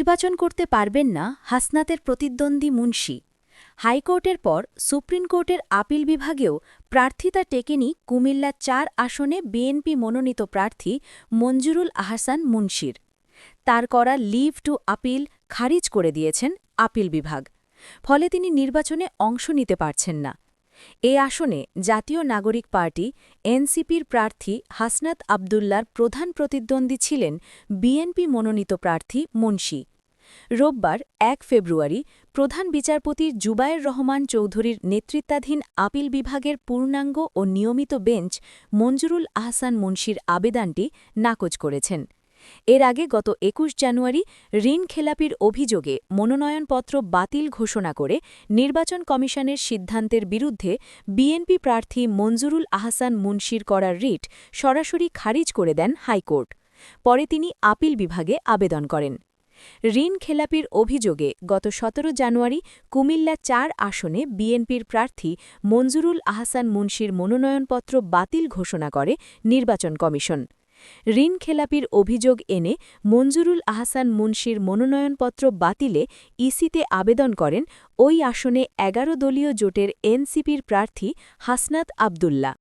নির্বাচন করতে পারবেন না হাসনাতের প্রতিদ্বন্দ্বী মুন্সি। হাইকোর্টের পর সুপ্রিম কোর্টের আপিল বিভাগেও প্রার্থিতা টেকেনি কুমিল্লা ৪ আসনে বিএনপি মনোনীত প্রার্থী মঞ্জুরুল আহসান মুন্সির। তার করা লিভ টু আপিল খারিজ করে দিয়েছেন আপিল বিভাগ। ফলে তিনি নির্বাচনে অংশ নিতে পারছেন না। এ আসনে জাতীয় নাগরিক পার্টি এনসিপির প্রার্থী হাসনাত আবদুল্লার প্রধান প্রতিদ্বন্দ্বী ছিলেন বিএনপি মনোনীত প্রার্থী মুন্সি। রোববার ১ ফেব্রুয়ারি প্রধান বিচারপতি জুবায়ের রহমান চৌধুরীর নেতৃত্বাধীন আপিল বিভাগের পূর্ণাঙ্গ ও নিয়মিত বেঞ্চ মঞ্জুরুল আহসান মুন্সির আবেদনটি নাকচ করেছেন। এর আগে গত ২১ জানুয়ারি ঋণ খেলাপির অভিযোগে মনোনয়নপত্র বাতিল ঘোষণা করে নির্বাচন কমিশনের সিদ্ধান্তের বিরুদ্ধে বিএনপি প্রার্থী মঞ্জুরুল আহসান মুন্সির করা রিট সরাসরি খারিজ করে দেন হাইকোর্ট। পরে তিনি আপিল বিভাগে আবেদন করেন। ঋণ খেলাপির অভিযোগে গত ১৭ জানুয়ারি কুমিল্লা ৪ আসনে বিএনপির প্রার্থী মঞ্জুরুল আহসান মুন্সির মনোনয়নপত্র বাতিল ঘোষণা করে নির্বাচন কমিশন। ঋণ খেলাপির অভিযোগ এনে মঞ্জুরুল আহসান মুন্সির মনোনয়নপত্র বাতিলে ইসিতে আবেদন করেন ওই আসনে ১১ দলীয় জোটের এনসিপির প্রার্থী হাসনাত আবদুল্লা।